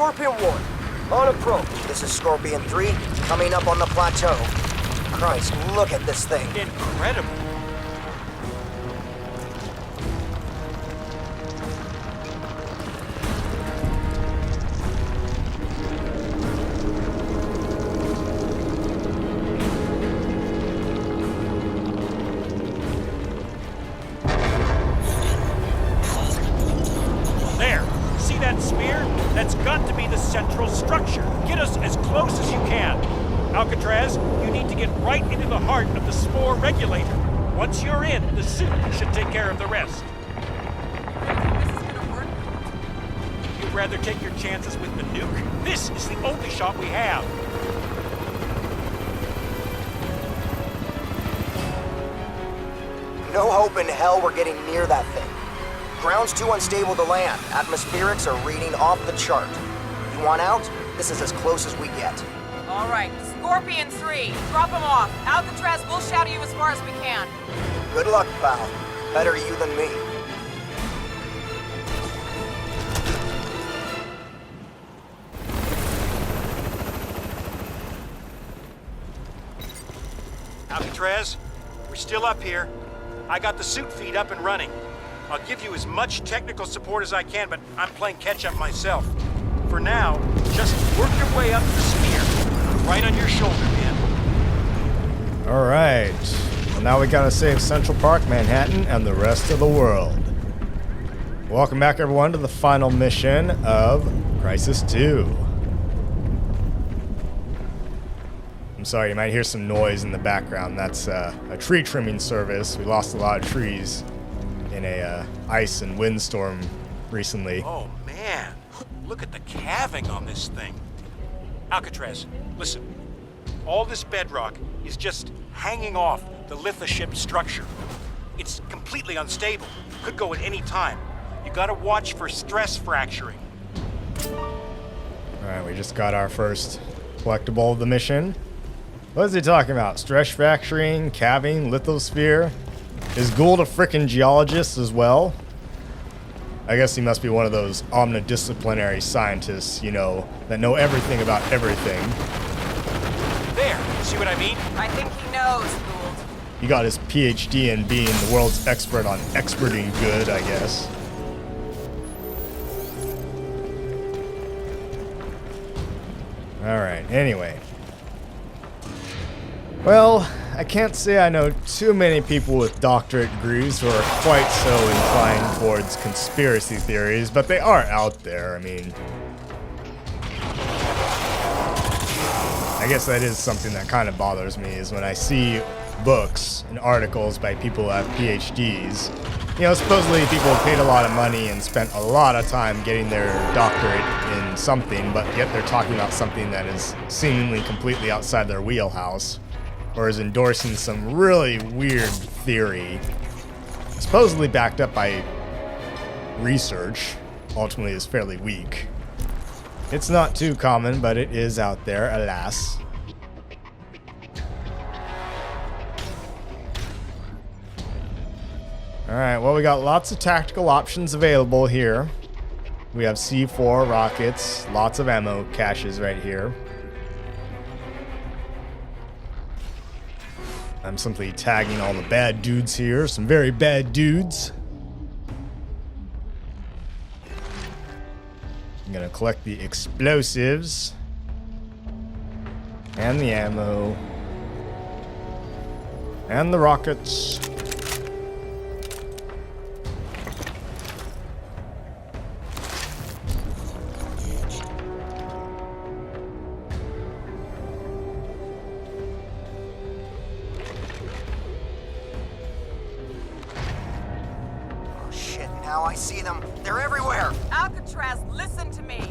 Scorpion 1, on approach. This is Scorpion 3, coming up on the plateau. Christ, look at this thing. Incredible. There. See that spear? That's got to be the central structure. Get us as close as you can. Alcatraz, you need to get right into the heart of the spore regulator. Once you're in, the suit should take care of the rest. This is gonna work. You'd rather take your chances with the nuke? This is the only shot we have. No hope in hell we're getting near that thing. Ground's too unstable to land. Atmospherics are reading off the chart. You want out? This is as close as we get. All right, Scorpion 3, drop him off. Alcatraz, we'll shadow you as far as we can. Good luck, pal. Better you than me. Alcatraz, we're still up here. I got the suit feed up and running. I'll give you as much technical support as I can, but I'm playing catch-up myself. For now, just work your way up the spear. Right on your shoulder, man. Alright. Well, now we gotta save Central Park, Manhattan, and the rest of the world. Welcome back, everyone, to the final mission of Crysis 2. I'm sorry, you might hear some noise in the background. That's a tree trimming service. We lost a lot of trees in a ice and windstorm recently. Oh, man. Look at the calving on this thing. Alcatraz, listen. All this bedrock is just hanging off the lithosship structure. It's completely unstable. Could go at any time. You gotta watch for stress fracturing. Alright, we just got our first collectible of the mission. What is he talking about? Stress fracturing, calving, lithosphere? Is Gould a frickin' geologist as well? I guess he must be one of those omnidisciplinary scientists, you know, that know everything about everything. There, see what I mean? I think he knows, Gould. He got his PhD in being the world's expert on experting good, I guess. Alright, anyway. Well, I can't say I know too many people with doctorate degrees who are quite so inclined towards conspiracy theories, but they are out there. I mean, I guess that is something that kind of bothers me, is when I see books and articles by people who have PhDs. You know, supposedly people paid a lot of money and spent a lot of time getting their doctorate in something, but yet they're talking about something that is seemingly completely outside their wheelhouse, or is endorsing some really weird theory, supposedly backed up by research, ultimately is fairly weak. It's not too common, but it is out there, alas. Alright, well, we got lots of tactical options available here. We have C4 rockets, lots of ammo caches right here. I'm simply tagging all the bad dudes here, some very bad dudes. I'm gonna collect the explosives and the ammo and the rockets. Now I see them. They're everywhere. Alcatraz, listen to me.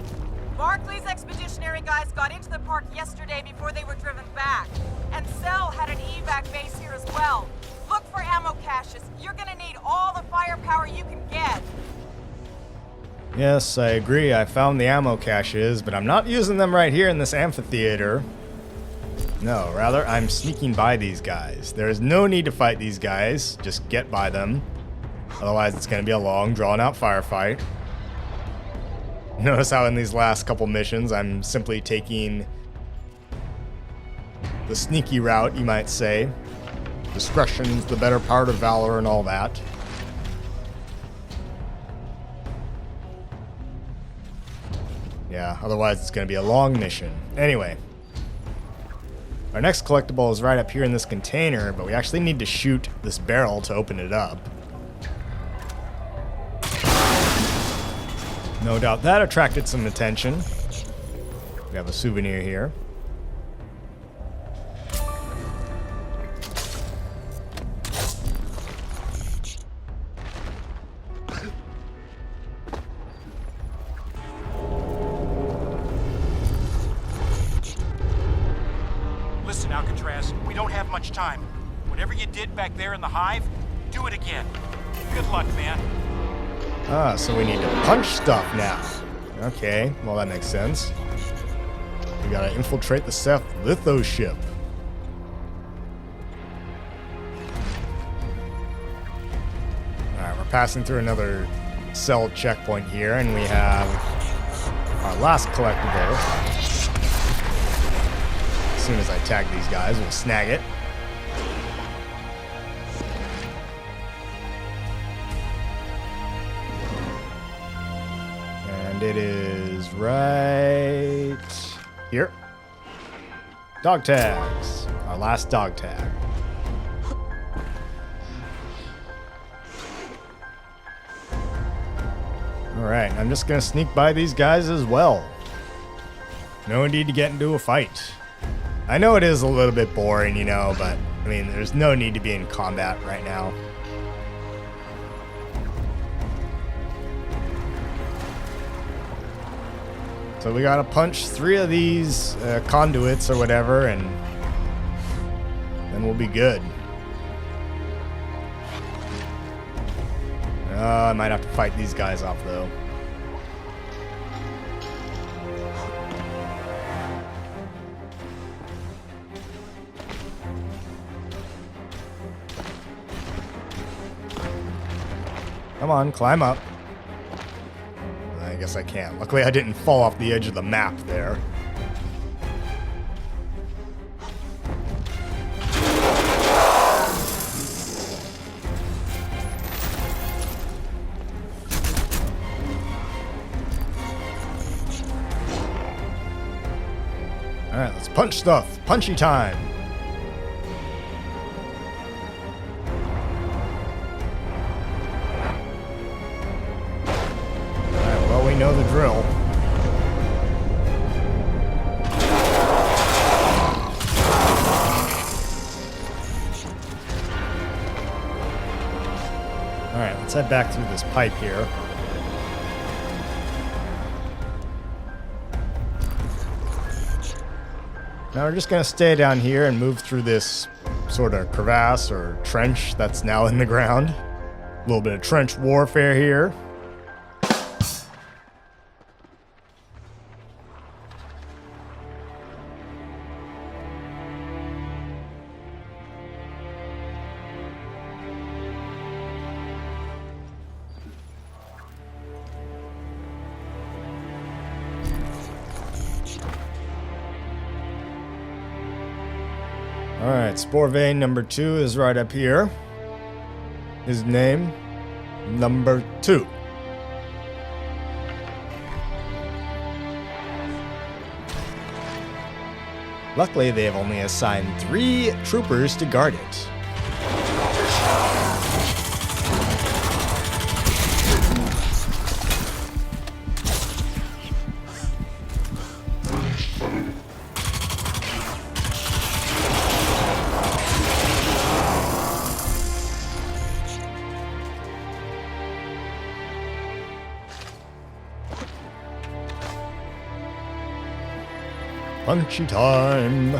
Barclay's expeditionary guys got into the park yesterday before they were driven back. And Cell had an evac base here as well. Look for ammo caches. You're gonna need all the firepower you can get. Yes, I agree. I found the ammo caches, but I'm not using them right here in this amphitheater. No, rather, I'm sneaking by these guys. There is no need to fight these guys. Just get by them. Otherwise, it's going to be a long, drawn-out firefight. Notice how in these last couple missions, I'm simply taking the sneaky route, you might say. Discretion's the better part of valor and all that. Yeah, otherwise it's going to be a long mission. Anyway. Our next collectible is right up here in this container, but we actually need to shoot this barrel to open it up. No doubt that attracted some attention. We have a souvenir here. Listen, Alcatraz, we don't have much time. Whatever you did back there in the hive, do it again. Good luck, man. Ah, so we need to punch stuff now. Okay, well that makes sense. We gotta infiltrate the Ceph litho ship. Alright, we're passing through another cell checkpoint here, and we have our last collectible. As soon as I tag these guys, we'll snag it. And it is right here. Dog tags. Our last dog tag. Alright, I'm just gonna sneak by these guys as well. No need to get into a fight. I know it is a little bit boring, you know, but I mean, there's no need to be in combat right now. So we gotta punch 3 of these conduits or whatever, and then we'll be good. I might have to fight these guys off though. Come on, climb up. I guess I can't. Luckily, I didn't fall off the edge of the map there. Alright, let's punch stuff. Punchy time. Know the drill. Alright, let's head back through this pipe here. Now we're just going to stay down here and move through this sort of crevasse or trench that's now in the ground. A little bit of trench warfare here. Alright, Spore Vein number 2 is right up here. His name, number 2. Luckily, they have only assigned 3 troopers to guard it. Punchy time.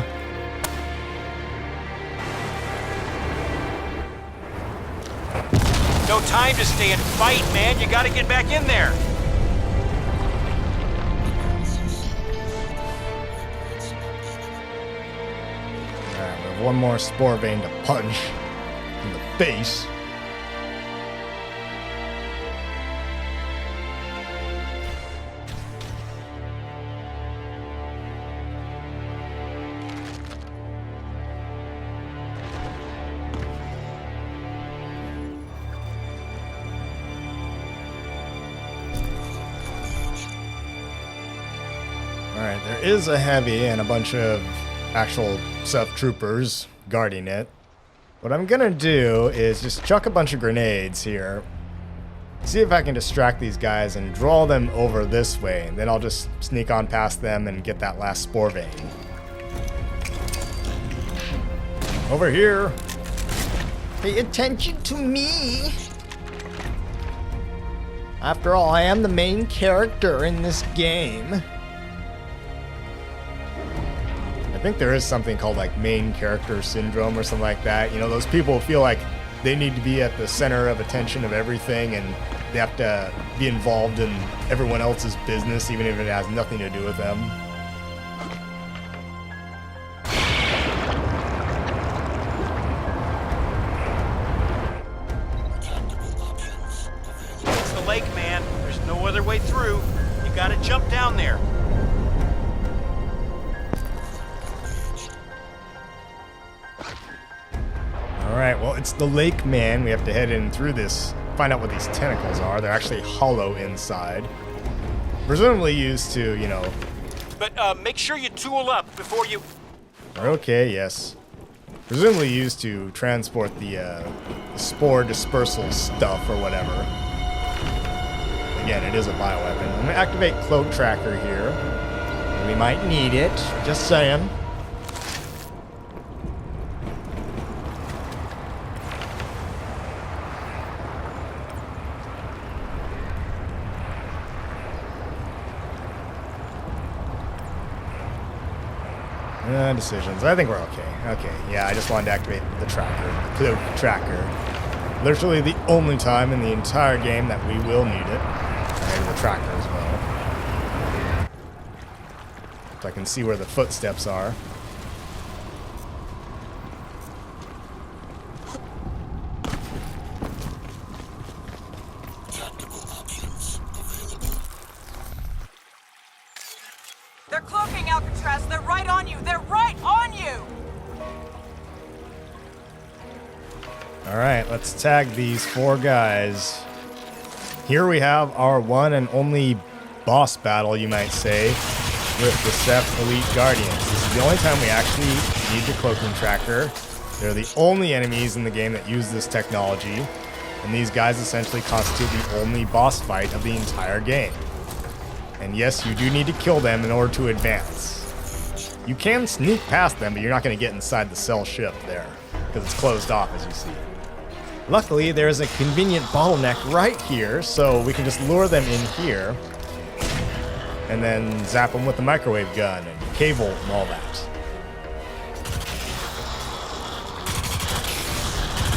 No time to stay and fight, man. You gotta get back in there. Alright, we have one more Spore Vein to punch in the face. Alright, there is a heavy and a bunch of actual Ceph troopers guarding it. What I'm gonna do is just chuck a bunch of grenades here. See if I can distract these guys and draw them over this way. And then I'll just sneak on past them and get that last spore vein. Over here. Pay attention to me. After all, I am the main character in this game. I think there is something called like main character syndrome or something like that. You know, those people feel like they need to be at the center of attention of everything and they have to be involved in everyone else's business even if it has nothing to do with them. It's the lake, man. There's no other way through. You gotta jump down there. Alright, well, it's the lake, man. We have to head in through this, find out what these tentacles are. They're actually hollow inside. Presumably used to, you know... But make sure you tool up before you... Okay, yes. Presumably used to transport the spore dispersal stuff or whatever. Again, it is a bioweapon. I'm gonna activate Cloak Tracker here. We might need it, just saying. Decisions. I think we're okay. Okay, yeah, I just wanted to activate the tracker, the Cloak Tracker. Literally the only time in the entire game that we will need it. And the tracker as well. So I can see where the footsteps are. They're cloaking, Alcatraz. They're right on you. They're right on you. Alright, let's tag these 4 guys. Here we have our one and only boss battle, you might say, with the Ceph Elite Guardians. This is the only time we actually need the cloaking tracker. They're the only enemies in the game that use this technology, and these guys essentially constitute the only boss fight of the entire game. And yes, you do need to kill them in order to advance. You can sneak past them, but you're not going to get inside the cell ship there, because it's closed off, as you see. Luckily, there's a convenient bottleneck right here, so we can just lure them in here, and then zap them with the microwave gun, and cable, and all that.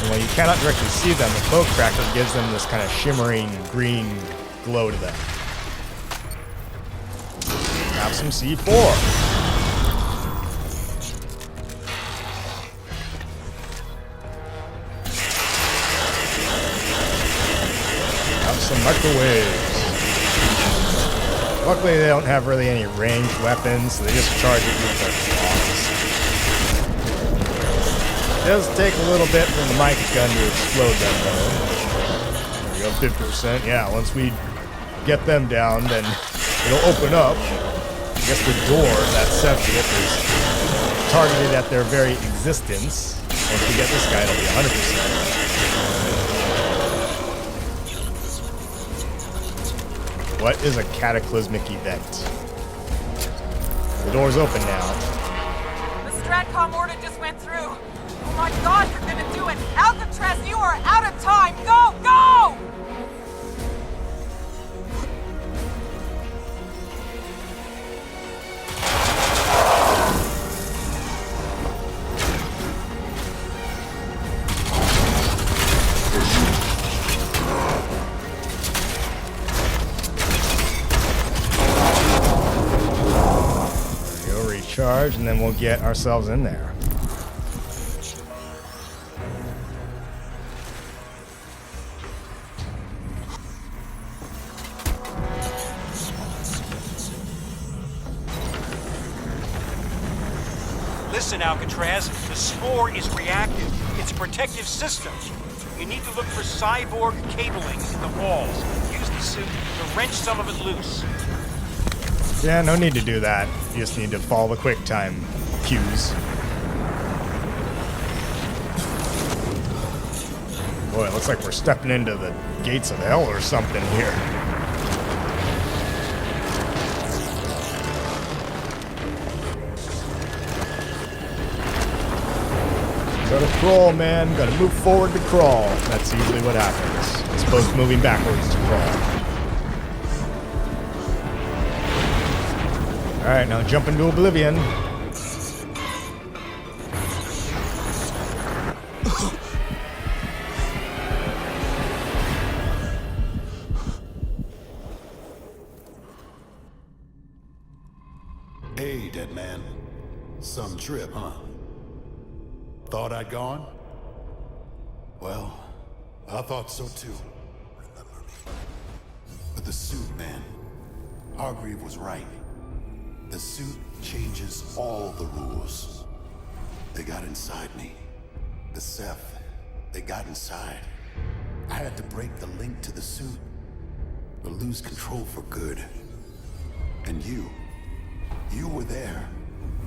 And while you cannot directly see them, the cloak tracker gives them this kind of shimmering green glow to them. Have some C4. Have some microwaves. Luckily, they don't have really any ranged weapons, so they just charge it with their claws. It does take a little bit for the mic gun to explode them, though. There we go, 50%. Yeah, once we get them down, then it'll open up. I guess the door, that Ceph ship, is targeted at their very existence. Once we get this guy, it'll be 100%. What is a cataclysmic event? The door's open now. The Stratcom order just went through. Oh my God, you're gonna do it! Alcatraz, you are out of time! Go, go! Charge, and then we'll get ourselves in there. Listen, Alcatraz, the spore is reactive. It's a protective system. You need to look for cyborg cabling in the walls. Use the suit to wrench some of it loose. Yeah, no need to do that. You just need to follow the quick time cues. Boy, it looks like we're stepping into the gates of hell or something here. Gotta crawl, man. Gotta move forward to crawl. That's usually what happens. As opposed to moving backwards to crawl. Alright, now jump into oblivion. Hey, dead man. Some trip, huh? Thought I'd gone? Well, I thought so too. Remember me. But the suit, man. Hargreave was right. The suit changes all the rules. They got inside me. The Ceph, they got inside. I had to break the link to the suit, or lose control for good. And you were there,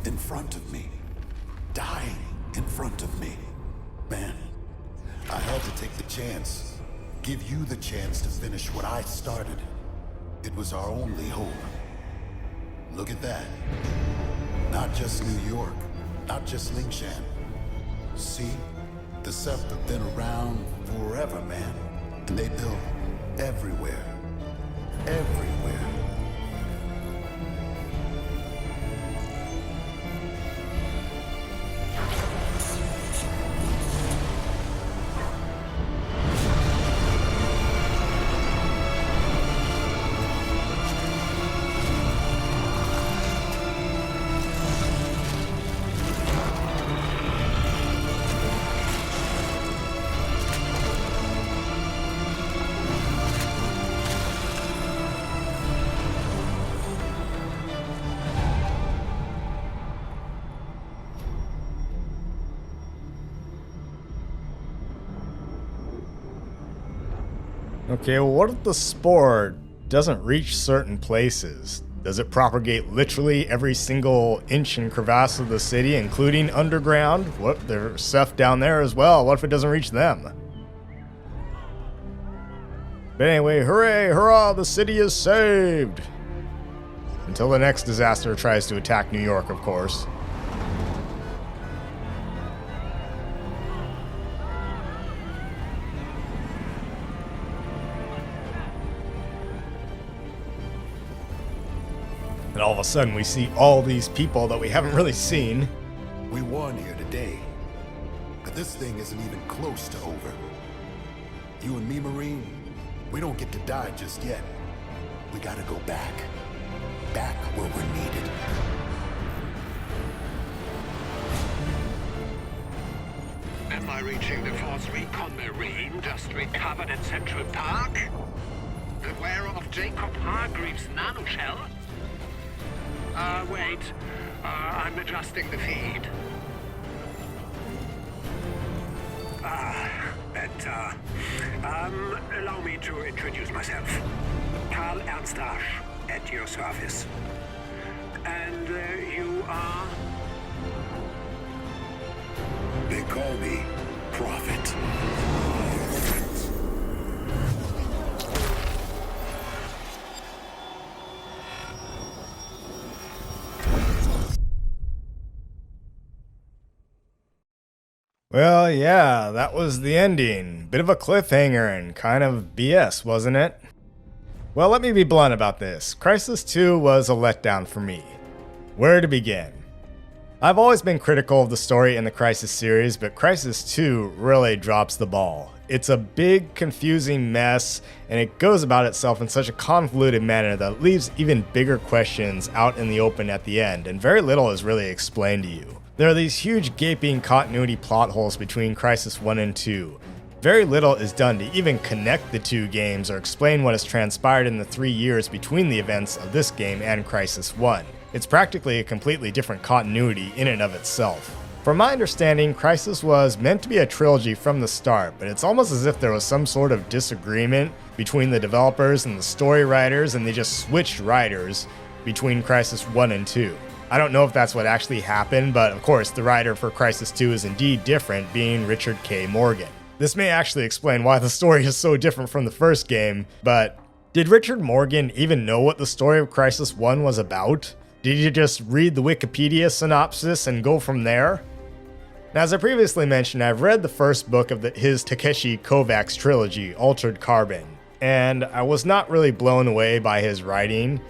in front of me, dying in front of me. Man, I had to take the chance, give you the chance to finish what I started. It was our only hope. Look at that. Not just New York, not just Lingshan. See? The Ceph have been around forever, man. And they built everywhere. Everywhere. Okay, well, what if the spore doesn't reach certain places? Does it propagate literally every single inch and crevasse of the city, including underground? What, there's Ceph down there as well. What if it doesn't reach them? But anyway, hooray, hurrah, the city is saved! Until the next disaster tries to attack New York, of course. And all of a sudden we see all these people that we haven't really seen. We won here today. But this thing isn't even close to over. You and me, Marine, we don't get to die just yet. We gotta go back. Back where we're needed. Am I reaching the Force Recon Marine just recovered at Central Park? Aware of Jacob Hargreaves' nanoshell? Wait. I'm adjusting the feed. Allow me to introduce myself. Karl Ernst-Rasch, at your service. And you are? They call me Prophet. Well, yeah, that was the ending. Bit of a cliffhanger and kind of BS, wasn't it? Well, let me be blunt about this. Crysis 2 was a letdown for me. Where to begin? I've always been critical of the story in the Crysis series, but Crysis 2 really drops the ball. It's a big, confusing mess, and it goes about itself in such a convoluted manner that leaves even bigger questions out in the open at the end, and very little is really explained to you. There are these huge gaping continuity plot holes between Crysis 1 and 2. Very little is done to even connect the two games or explain what has transpired in the 3 years between the events of this game and Crysis 1. It's practically a completely different continuity in and of itself. From my understanding, Crysis was meant to be a trilogy from the start, but it's almost as if there was some sort of disagreement between the developers and the story writers, and they just switched writers. between Crysis 1 and 2. I don't know if that's what actually happened, but of course the writer for Crysis 2 is indeed different, being Richard K. Morgan. This may actually explain why the story is so different from the first game, but did Richard Morgan even know what the story of Crysis 1 was about? Did he just read the Wikipedia synopsis and go from there? Now, as I previously mentioned, I've read the first book of his Takeshi Kovacs trilogy, Altered Carbon, and I was not really blown away by his writing.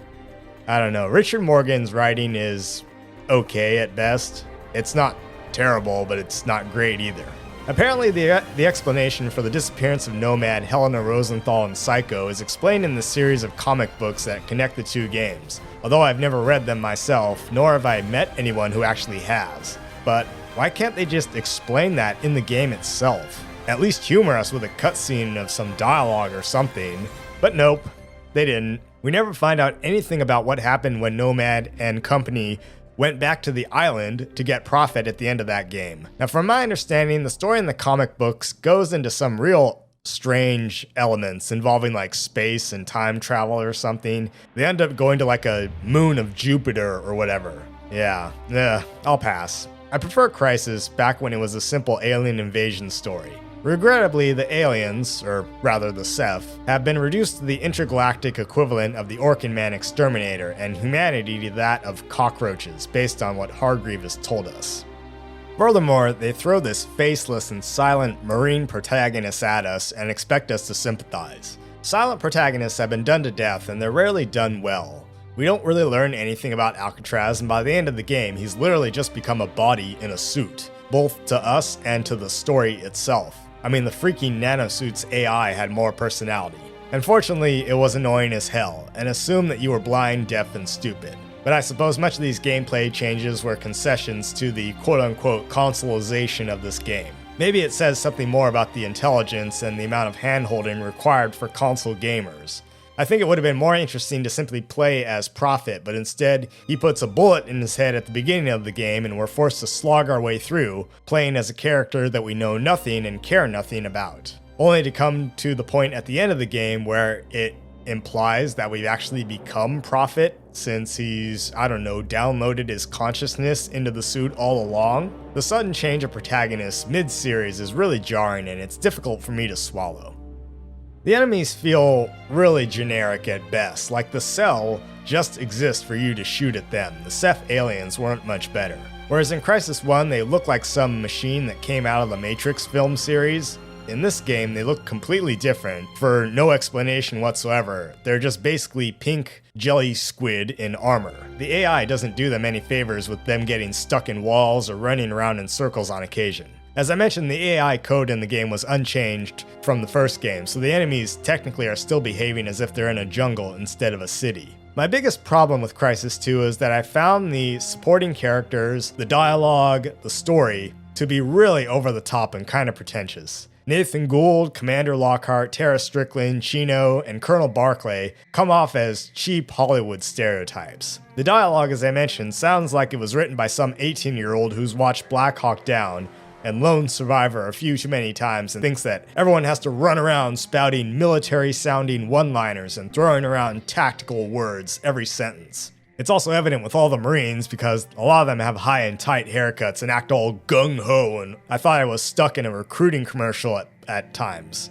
I don't know, Richard Morgan's writing is okay at best. It's not terrible, but it's not great either. Apparently, the explanation for the disappearance of Nomad, Helena Rosenthal, and Psycho is explained in the series of comic books that connect the two games, although I've never read them myself, nor have I met anyone who actually has. But why can't they just explain that in the game itself? At least humor us with a cutscene of some dialogue or something. But nope, they didn't. We never find out anything about what happened when Nomad and company went back to the island to get Prophet at the end of that game. Now, from my understanding, the story in the comic books goes into some real strange elements involving like space and time travel or something. They end up going to like a moon of Jupiter or whatever. Yeah, I'll pass. I prefer Crysis back when it was a simple alien invasion story. Regrettably, the aliens, or rather the Ceph, have been reduced to the intergalactic equivalent of the Orkin Man exterminator, and humanity to that of cockroaches, based on what Hargreave has told us. Furthermore, they throw this faceless and silent marine protagonist at us and expect us to sympathize. Silent protagonists have been done to death, and they're rarely done well. We don't really learn anything about Alcatraz, and by the end of the game, he's literally just become a body in a suit, both to us and to the story itself. I mean, the freaking nanosuit's AI had more personality. Unfortunately, it was annoying as hell, and assumed that you were blind, deaf, and stupid. But I suppose much of these gameplay changes were concessions to the quote-unquote consoleization of this game. Maybe it says something more about the intelligence and the amount of hand-holding required for console gamers. I think it would have been more interesting to simply play as Prophet, but instead, he puts a bullet in his head at the beginning of the game and we're forced to slog our way through, playing as a character that we know nothing and care nothing about. Only to come to the point at the end of the game where it implies that we've actually become Prophet, since he's, downloaded his consciousness into the suit all along. The sudden change of protagonist mid-series is really jarring and it's difficult for me to swallow. The enemies feel really generic at best, like the cell just exists for you to shoot at them. The Ceph aliens weren't much better. Whereas in Crysis 1 they look like some machine that came out of the Matrix film series, in this game they look completely different for no explanation whatsoever. They're just basically pink jelly squid in armor. The AI doesn't do them any favors with them getting stuck in walls or running around in circles on occasion. As I mentioned, the AI code in the game was unchanged from the first game, so the enemies technically are still behaving as if they're in a jungle instead of a city. My biggest problem with Crysis 2 is that I found the supporting characters, the dialogue, the story, to be really over the top and kind of pretentious. Nathan Gould, Commander Lockhart, Tara Strickland, Chino, and Colonel Barclay come off as cheap Hollywood stereotypes. The dialogue, as I mentioned, sounds like it was written by some 18-year-old who's watched Black Hawk Down and Lone Survivor a few too many times and thinks that everyone has to run around spouting military-sounding one-liners and throwing around tactical words every sentence. It's also evident with all the Marines because a lot of them have high and tight haircuts and act all gung-ho, and I thought I was stuck in a recruiting commercial at times.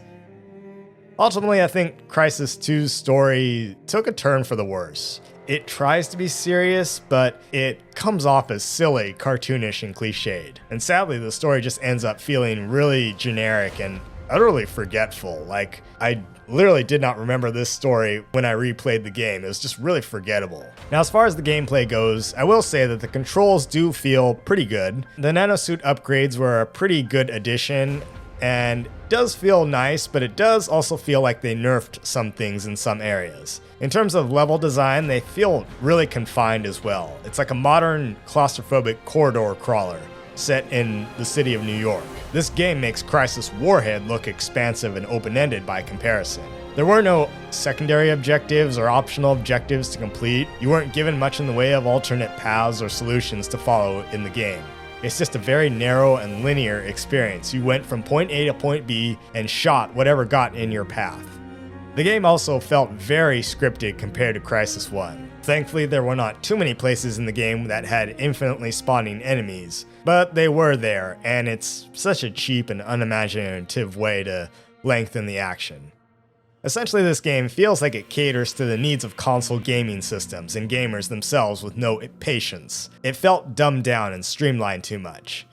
Ultimately, I think Crysis 2's story took a turn for the worse. It tries to be serious, but it comes off as silly, cartoonish, and cliched. And sadly, the story just ends up feeling really generic and utterly forgetful. Like, I literally did not remember this story when I replayed the game. It was just really forgettable. Now, as far as the gameplay goes, I will say that the controls do feel pretty good. The nanosuit upgrades were a pretty good addition, and does feel nice, but it does also feel like they nerfed some things in some areas. In terms of level design, they feel really confined as well. It's like a modern claustrophobic corridor crawler set in the city of New York. This game makes Crysis Warhead look expansive and open-ended by comparison. There were no secondary objectives or optional objectives to complete. You weren't given much in the way of alternate paths or solutions to follow in the game. It's just a very narrow and linear experience. You went from point A to point B and shot whatever got in your path. The game also felt very scripted compared to Crysis 1. Thankfully, there were not too many places in the game that had infinitely spawning enemies, but they were there, and it's such a cheap and unimaginative way to lengthen the action. Essentially, this game feels like it caters to the needs of console gaming systems and gamers themselves with no patience. It felt dumbed down and streamlined too much.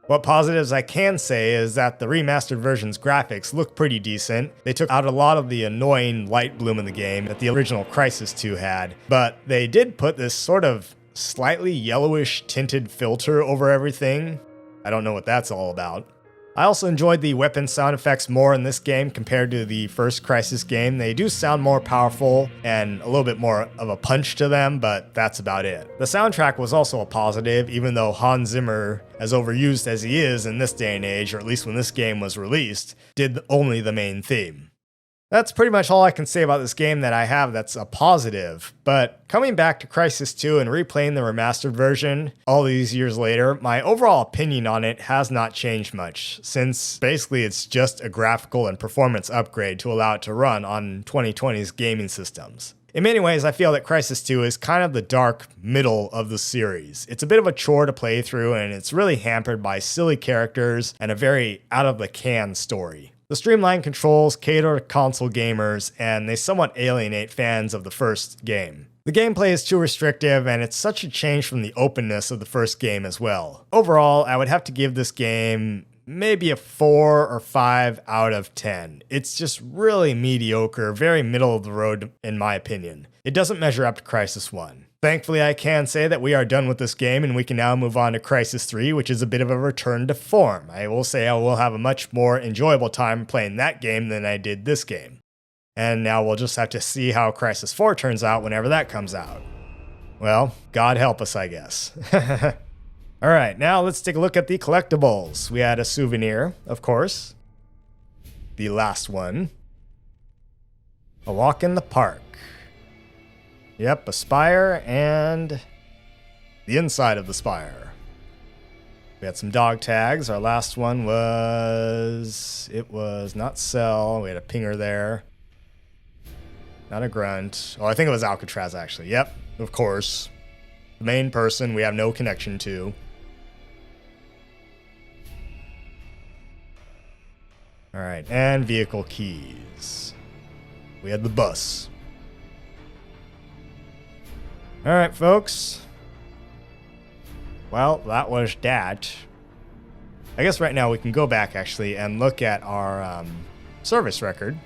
What positives I can say is that the remastered version's graphics look pretty decent. They took out a lot of the annoying light bloom in the game that the original Crysis 2 had, but they did put this sort of slightly yellowish tinted filter over everything. I don't know what that's all about. I also enjoyed the weapon sound effects more in this game compared to the first Crysis game. They do sound more powerful and a little bit more of a punch to them, but that's about it. The soundtrack was also a positive, even though Hans Zimmer, as overused as he is in this day and age, or at least when this game was released, did only the main theme. That's pretty much all I can say about this game that I have that's a positive, but coming back to Crysis 2 and replaying the remastered version all these years later, my overall opinion on it has not changed much, since basically it's just a graphical and performance upgrade to allow it to run on 2020's gaming systems. In many ways, I feel that Crysis 2 is kind of the dark middle of the series. It's a bit of a chore to play through, and it's really hampered by silly characters and a very out-of-the-can story. The streamlined controls cater to console gamers, and they somewhat alienate fans of the first game. The gameplay is too restrictive, and it's such a change from the openness of the first game as well. Overall, I would have to give this game maybe a 4 or 5 out of 10. It's just really mediocre, very middle of the road in my opinion. It doesn't measure up to Crysis 1. Thankfully, I can say that we are done with this game and we can now move on to Crysis 3, which is a bit of a return to form. I will say I will have a much more enjoyable time playing that game than I did this game. And now we'll just have to see how Crysis 4 turns out whenever that comes out. Well, God help us, I guess. Alright, now let's take a look at the collectibles. We had a souvenir, of course. The last one. A walk in the park. Yep, a spire and the inside of the spire. We had some dog tags. Our last one was... It was not Cell. We had a pinger there. Not a grunt. Oh, I think it was Alcatraz, actually. Yep, of course. The main person we have no connection to. Alright, and vehicle keys. We had the bus. Alright, folks. Well, that was that. I guess right now we can go back, actually, and look at our service record.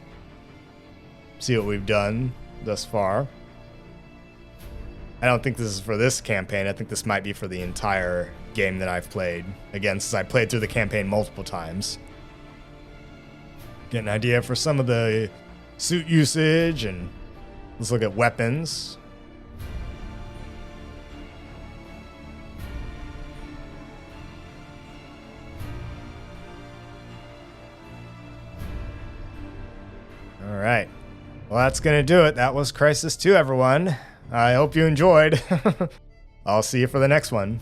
See what we've done thus far. I don't think this is for this campaign. I think this might be for the entire game that I've played. Again, since I played through the campaign multiple times. Get an idea for some of the suit usage, and let's look at weapons. Alright. Well, that's going to do it. That was Crysis 2, everyone. I hope you enjoyed. I'll see you for the next one.